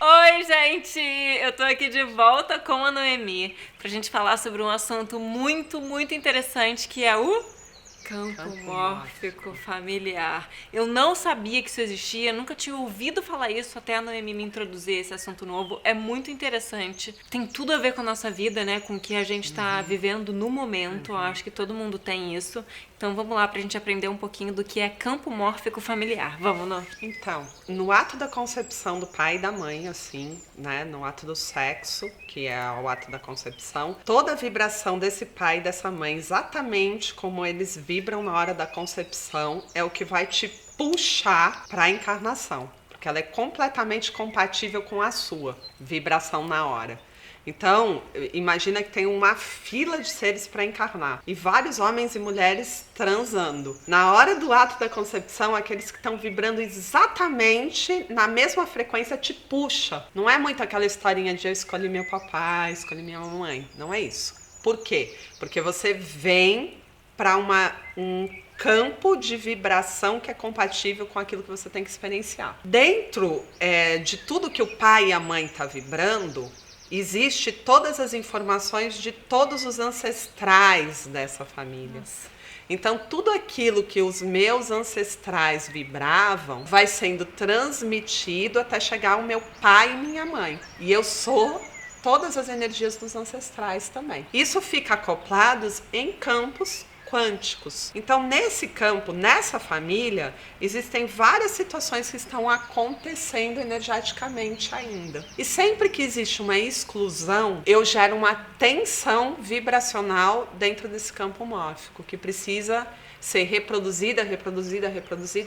Oi, gente! Eu tô aqui de volta com a Noemi pra gente falar sobre um assunto muito interessante que é o campo mórfico familiar. Eu não sabia que isso existia, nunca tinha ouvido falar isso até a Noemi me introduzir esse assunto novo. É muito interessante. Tem tudo a ver com a nossa vida, né? Com o que a gente tá vivendo no momento. Eu acho que todo mundo tem isso. Então vamos lá pra gente aprender um pouquinho do que é campo mórfico familiar. Vamos, Nô? Então, no ato da concepção do pai e da mãe, assim, né, no ato do sexo, que é o ato da concepção, toda a vibração desse pai e dessa mãe, exatamente como eles vibram na hora da concepção, é o que vai te puxar para a encarnação, porque ela é completamente compatível com a sua vibração na hora. Então, imagina que tem uma fila de seres para encarnar e vários homens e mulheres transando. Na hora do ato da concepção, aqueles que estão vibrando exatamente na mesma frequência te puxa. Não é muito aquela historinha de eu escolhi meu papai, escolhi minha mamãe. Não é isso. Por quê? Porque você vem para um campo de vibração que é compatível com aquilo que você tem que experienciar. Dentro de tudo que o pai e a mãe estão vibrando, existe todas as informações de todos os ancestrais dessa família. Nossa. Então, tudo aquilo que os meus ancestrais vibravam vai sendo transmitido até chegar ao meu pai e minha mãe. E eu sou todas as energias dos ancestrais também. Isso fica acoplado em campos quânticos. Então, nesse campo, nessa família, existem várias situações que estão acontecendo energeticamente ainda. E sempre que existe uma exclusão, eu gero uma tensão vibracional dentro desse campo mórfico, que precisa ser reproduzida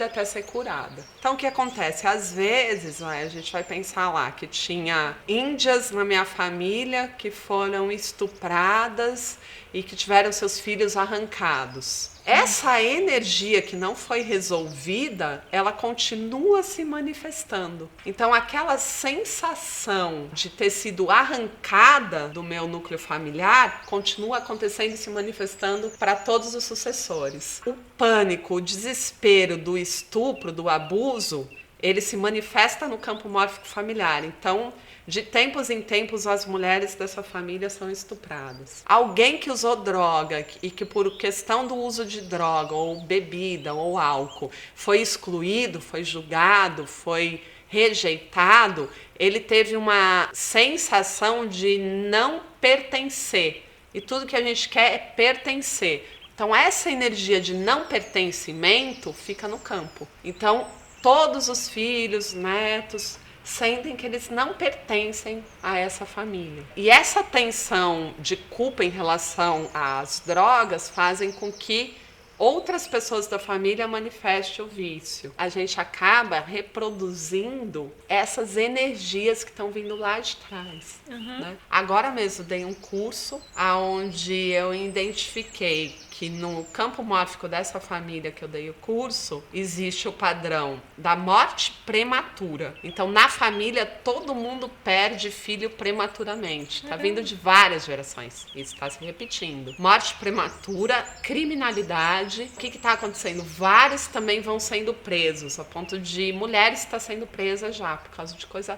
até ser curada. Então, o que acontece? Às vezes, a gente vai pensar lá que tinha índias na minha família que foram estupradas e que tiveram seus filhos arrancados. Essa energia que não foi resolvida, ela continua se manifestando. Então, aquela sensação de ter sido arrancada do meu núcleo familiar continua acontecendo e se manifestando para todos os sucessores. O pânico, o desespero do estupro, do abuso, ele se manifesta no campo mórfico familiar. Então, de tempos em tempos, as mulheres dessa família são estupradas. Alguém que usou droga e que por questão do uso de droga, ou bebida, ou álcool, foi excluído, foi julgado, foi rejeitado, ele teve uma sensação de não pertencer. E tudo que a gente quer é pertencer. Então, essa energia de não pertencimento fica no campo. Então, todos os filhos, netos, sentem que eles não pertencem a essa família. E essa tensão de culpa em relação às drogas fazem com que outras pessoas da família manifestem o vício. A gente acaba reproduzindo essas energias que estão vindo lá de trás. Né? Agora mesmo dei um curso onde eu identifiquei que no campo mórfico dessa família que eu dei o curso, existe o padrão da morte prematura. Então, na família, todo mundo perde filho prematuramente. Está vindo de várias gerações. Isso está se repetindo. Morte prematura, criminalidade. O que está acontecendo? Vários também vão sendo presos, a ponto de mulheres estar sendo presas já, por causa de coisa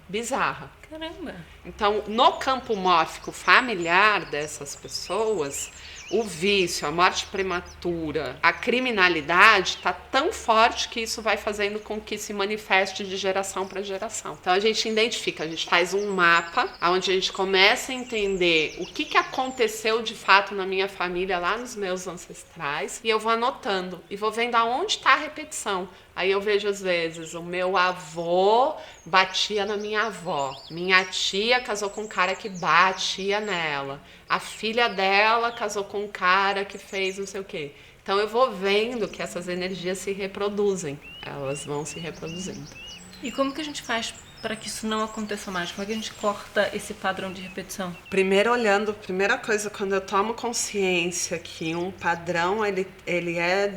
bizarra. Caramba! Então, no campo mórfico familiar dessas pessoas, o vício, a morte prematura, a criminalidade está tão forte que isso vai fazendo com que se manifeste de geração para geração. Então a gente identifica, a gente faz um mapa onde a gente começa a entender o que aconteceu de fato na minha família, lá nos meus ancestrais, e eu vou anotando e vou vendo aonde está a repetição. Aí eu vejo às vezes o meu avô batia na minha avó, minha tia casou com um cara que batia nela, a filha dela casou com um cara que fez não sei o quê. Então eu vou vendo que essas energias se reproduzem, elas vão se reproduzindo. E como que a gente faz para que isso não aconteça mais? Como é que a gente corta esse padrão de repetição? Primeiro olhando, primeira coisa, quando eu tomo consciência que um padrão ele é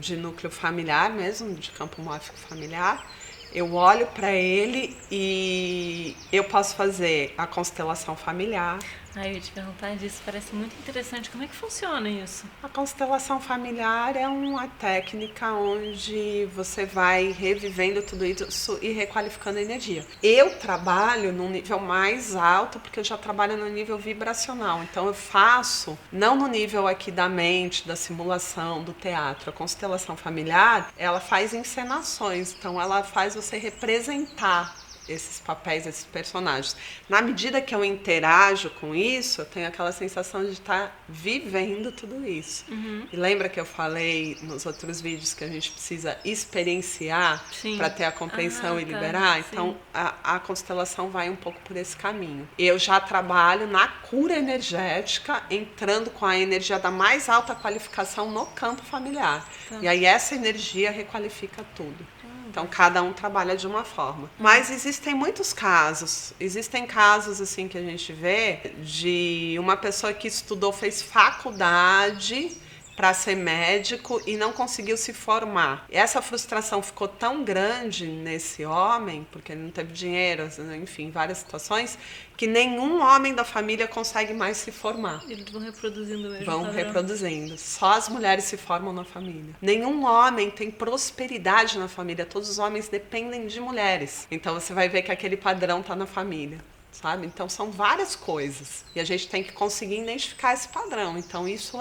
de núcleo familiar mesmo, de campo mórfico familiar, eu olho para ele e eu posso fazer a constelação familiar. Aí eu ia te perguntar disso, parece muito interessante. Como é que funciona isso? A constelação familiar é uma técnica onde você vai revivendo tudo isso e requalificando a energia. Eu trabalho num nível mais alto porque eu já trabalho no nível vibracional. Então eu faço, não no nível aqui da mente, da simulação, do teatro. A constelação familiar, ela faz encenações. Então ela faz você representar esses papéis, esses personagens. Na medida que eu interajo com isso, eu tenho aquela sensação de estar vivendo tudo isso. E lembra que eu falei nos outros vídeos que a gente precisa experienciar para ter a compreensão e liberar? Sim. Então, a constelação vai um pouco por esse caminho. Eu já trabalho na cura energética, entrando com a energia da mais alta qualificação no campo familiar. E aí essa energia requalifica tudo. Então, cada um trabalha de uma forma. Mas existem muitos casos. Existem casos assim que a gente vê de uma pessoa que estudou, fez faculdade para ser médico e não conseguiu se formar. E essa frustração ficou tão grande nesse homem, porque ele não teve dinheiro, enfim, várias situações, que nenhum homem da família consegue mais se formar. Eles vão reproduzindo mesmo. Vão reproduzindo. Só as mulheres se formam na família. Nenhum homem tem prosperidade na família. Todos os homens dependem de mulheres. Então você vai ver que aquele padrão está na família. Sabe? Então são várias coisas. E a gente tem que conseguir identificar esse padrão. Então isso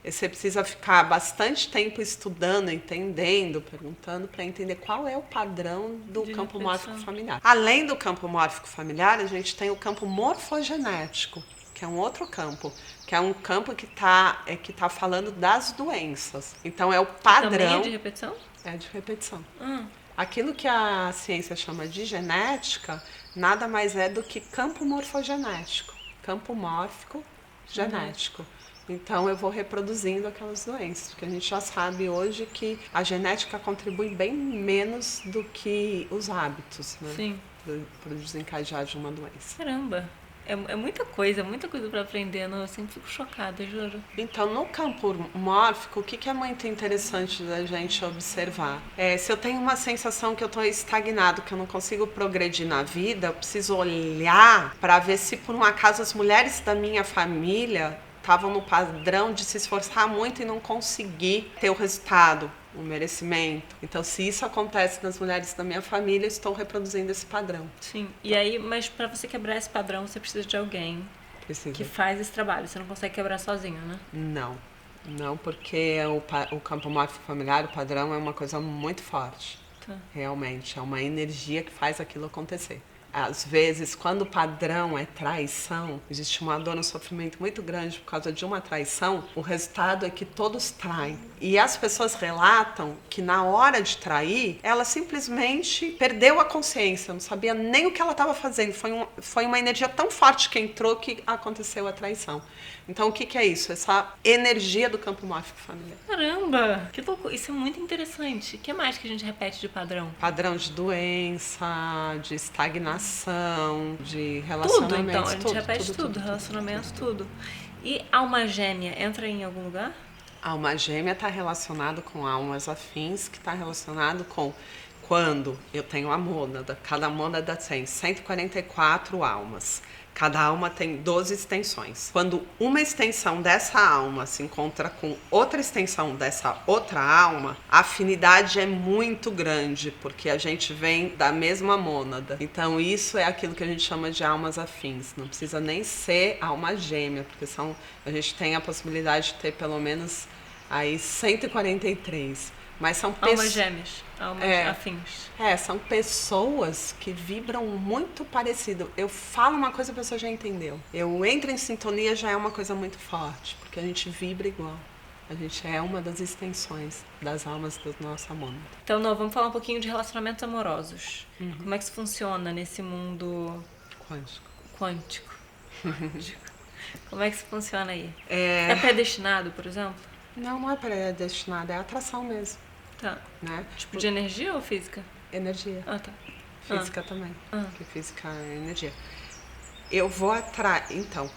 você precisa ficar bastante tempo estudando, entendendo, perguntando para entender qual é o padrão do campo mórfico familiar. Além do campo mórfico familiar, a gente tem o campo morfogenético, que é um outro campo, que é um campo que tá falando das doenças. Então é o padrão. Também é de repetição? É de repetição. Aquilo que a ciência chama de genética nada mais é do que campo morfogenético, campo mórfico genético. Então eu vou reproduzindo aquelas doenças, porque a gente já sabe hoje que a genética contribui bem menos do que os hábitos, né? Sim. Para o desencadear de uma doença. Caramba, é muita coisa para aprender, não? Eu sempre fico chocada, juro. Então, no campo mórfico, o que é muito interessante da gente observar? Se eu tenho uma sensação que eu estou estagnado, que eu não consigo progredir na vida, eu preciso olhar para ver se por um acaso as mulheres da minha família estavam no padrão de se esforçar muito e não conseguir ter o resultado, o merecimento. Então, se isso acontece nas mulheres da minha família, eu estou reproduzindo esse padrão. Sim. E aí, mas para você quebrar esse padrão, você precisa de alguém que faz esse trabalho. Você não consegue quebrar sozinho, né? Não, porque o campo mórfico familiar, o padrão, é uma coisa muito forte. Realmente, é uma energia que faz aquilo acontecer. Às vezes, quando o padrão é traição, existe uma dor, um sofrimento muito grande por causa de uma traição, o resultado é que todos traem. E as pessoas relatam que na hora de trair, ela simplesmente perdeu a consciência, não sabia nem o que ela estava fazendo. Foi uma energia tão forte que entrou que aconteceu a traição. Então, o que é isso? Essa energia do campo mórfico familiar. Caramba, que louco. Isso é muito interessante. O que mais que a gente repete de padrão? Padrão de doença, de estagnação, de relacionamentos. Tudo, então. A gente repete tudo. Relacionamentos, tudo. E alma gêmea entra em algum lugar? Alma gêmea está relacionado com almas afins, que está relacionado com quando eu tenho a mônada. Cada mônada tem 144 almas. Cada alma tem 12 extensões. Quando uma extensão dessa alma se encontra com outra extensão dessa outra alma, a afinidade é muito grande, porque a gente vem da mesma mônada. Então isso é aquilo que a gente chama de almas afins. Não precisa nem ser alma gêmea, porque a gente tem a possibilidade de ter pelo menos aí 143. Mas são almas gêmeas, almas afins. São pessoas que vibram muito parecido. Eu falo uma coisa, a pessoa já entendeu. Eu entro em sintonia, já é uma coisa muito forte, porque a gente vibra igual. A gente é uma das extensões das almas da nossa mônada. Então, vamos falar um pouquinho de relacionamentos amorosos. Como é que isso funciona nesse mundo quântico? Como é que isso funciona aí? É predestinado, por exemplo? Não é predestinado, é atração mesmo. Tá. Né? Tipo de energia ou física? Energia. Ah, tá. Física também. Porque física é energia. Eu vou atrair. Então,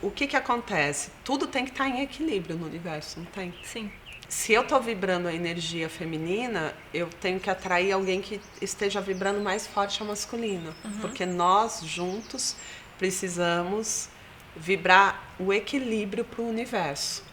o que acontece? Tudo tem que estar em equilíbrio no universo, não tem? Sim. Se eu estou vibrando a energia feminina, eu tenho que atrair alguém que esteja vibrando mais forte a masculina. Porque nós juntos precisamos vibrar o equilíbrio para o universo.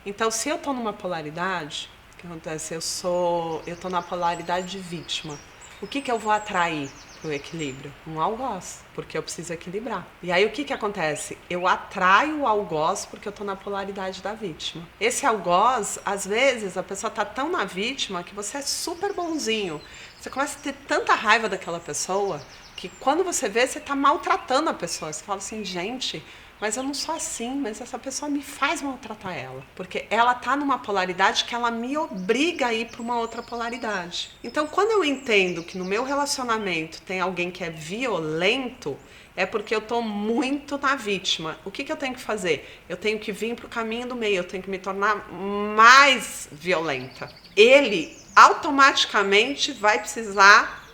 Então, se eu estou numa polaridade, o que acontece? Eu estou na polaridade de vítima. O que eu vou atrair para o equilíbrio? Um algoz, porque eu preciso equilibrar. E aí o que acontece? Eu atraio o algoz porque eu estou na polaridade da vítima. Esse algoz, às vezes, a pessoa está tão na vítima que você é super bonzinho. Você começa a ter tanta raiva daquela pessoa que quando você vê, você está maltratando a pessoa. Você fala assim, gente, mas eu não sou assim, mas essa pessoa me faz maltratar ela. Porque ela está numa polaridade que ela me obriga a ir para uma outra polaridade. Então, quando eu entendo que no meu relacionamento tem alguém que é violento, é porque eu estou muito na vítima. O que eu tenho que fazer? Eu tenho que vir para o caminho do meio, eu tenho que me tornar mais violenta. Ele automaticamente vai precisar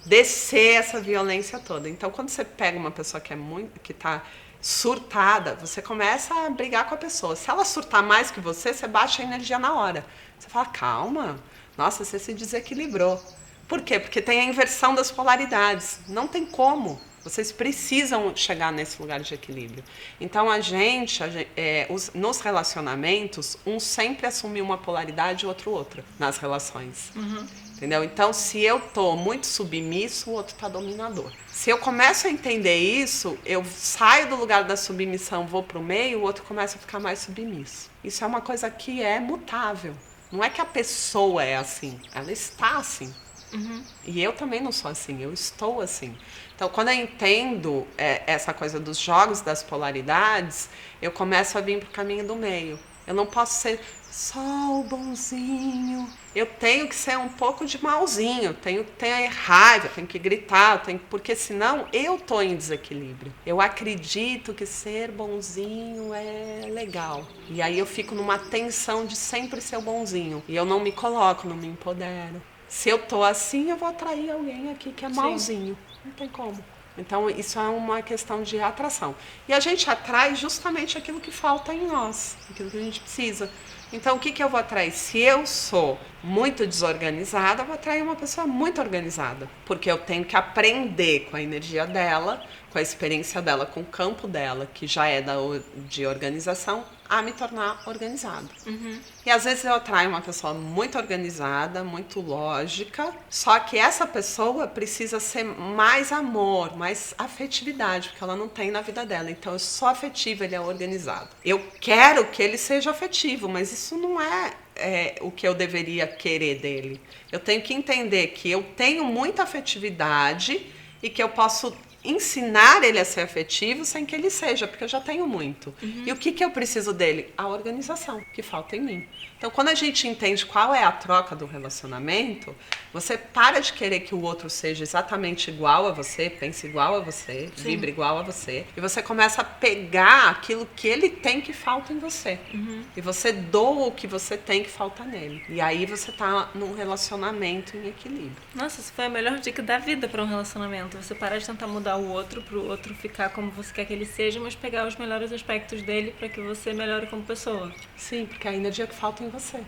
descer essa violência toda. Então, quando você pega uma pessoa que está surtada, você começa a brigar com a pessoa. Se ela surtar mais que você baixa a energia na hora. Você fala, calma, nossa, você se desequilibrou. Por quê? Porque tem a inversão das polaridades. Não tem como. Vocês precisam chegar nesse lugar de equilíbrio. Então, nos relacionamentos, um sempre assume uma polaridade e o outro outra nas relações. Entendeu? Então, se eu tô muito submisso, o outro tá dominador. Se eu começo a entender isso, eu saio do lugar da submissão, vou pro meio, o outro começa a ficar mais submisso. Isso é uma coisa que é mutável. Não é que a pessoa é assim, ela está assim. E eu também não sou assim, eu estou assim. Então, quando eu entendo essa coisa dos jogos das polaridades, eu começo a vir pro caminho do meio. Eu não posso ser só o bonzinho. Eu tenho que ser um pouco de malzinho. Tenho raiva, tenho que gritar, porque senão eu estou em desequilíbrio. Eu acredito que ser bonzinho é legal. E aí eu fico numa tensão de sempre ser o bonzinho. E eu não me coloco, não me empodero. Se eu tô assim, eu vou atrair alguém aqui que é malzinho. Não tem como. Então, isso é uma questão de atração. E a gente atrai justamente aquilo que falta em nós, aquilo que a gente precisa. Então, o que eu vou atrair? Se eu sou muito desorganizada, eu vou atrair uma pessoa muito organizada. Porque eu tenho que aprender com a energia dela, com a experiência dela, com o campo dela, que já é de organização, a me tornar organizado. E às vezes eu atraio uma pessoa muito organizada, muito lógica, só que essa pessoa precisa ser mais amor, mais afetividade, porque ela não tem na vida dela. Então eu sou afetiva, ele é organizado. Eu quero que ele seja afetivo, mas isso não é o que eu deveria querer dele. Eu tenho que entender que eu tenho muita afetividade e que eu posso ensinar ele a ser afetivo sem que ele seja, porque eu já tenho muito. E o que eu preciso dele? A organização, que falta em mim. Então, quando a gente entende qual é a troca do relacionamento, você para de querer que o outro seja exatamente igual a você, pense igual a você, vibre igual a você, e você começa a pegar aquilo que ele tem que falta em você. E você doa o que você tem que falta nele. E aí você tá num relacionamento em equilíbrio. Nossa, isso foi a melhor dica da vida para um relacionamento. Você parar de tentar mudar o outro pro outro ficar como você quer que ele seja, mas pegar os melhores aspectos dele para que você melhore como pessoa. Sim, porque a energia que falta em você.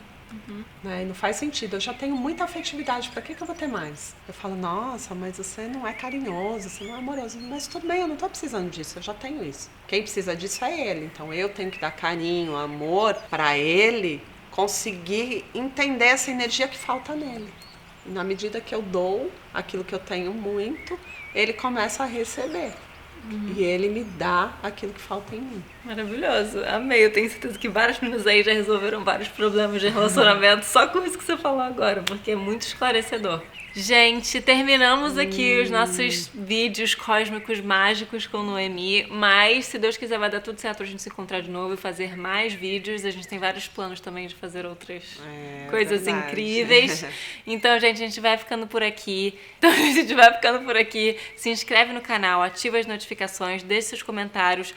Né? E não faz sentido. Eu já tenho muita afetividade, para que eu vou ter mais? Eu falo, nossa, mas você não é carinhoso, você não é amoroso. Mas tudo bem, eu não tô precisando disso, eu já tenho isso. Quem precisa disso é ele. Então eu tenho que dar carinho, amor para ele conseguir entender essa energia que falta nele. E na medida que eu dou aquilo que eu tenho muito, ele começa a receber. E ele me dá aquilo que falta em mim. Maravilhoso, amei. Eu tenho certeza que vários meninos aí já resolveram vários problemas de relacionamento só com isso que você falou agora, porque é muito esclarecedor. Gente, terminamos aqui os nossos vídeos cósmicos mágicos com Noemi, mas se Deus quiser vai dar tudo certo pra gente se encontrar de novo e fazer mais vídeos. A gente tem vários planos também de fazer outras coisas incríveis. Então, gente, a gente vai ficando por aqui. Se inscreve no canal, ativa as notificações, deixe seus comentários,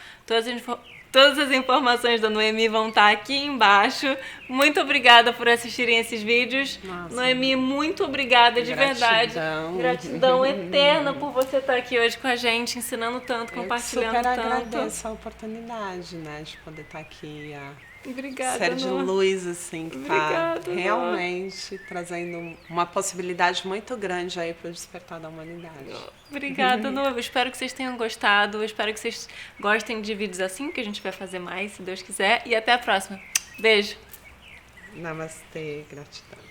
Todas as informações da Noemi vão estar aqui embaixo. Muito obrigada por assistirem esses vídeos. Nossa. Noemi, muito obrigada de verdade. Gratidão eterna por você estar aqui hoje com a gente, ensinando tanto, compartilhando tanto. Eu super agradeço a oportunidade, né, de poder estar aqui Obrigada, ser de Noa. luz, assim, que tá Obrigada, realmente trazendo uma possibilidade muito grande aí para o despertar da humanidade. Obrigada, Noa. Eu espero que vocês tenham gostado. Eu espero que vocês gostem de vídeos assim, que a gente vai fazer mais, se Deus quiser. E até a próxima. Beijo. Namastê, gratidão.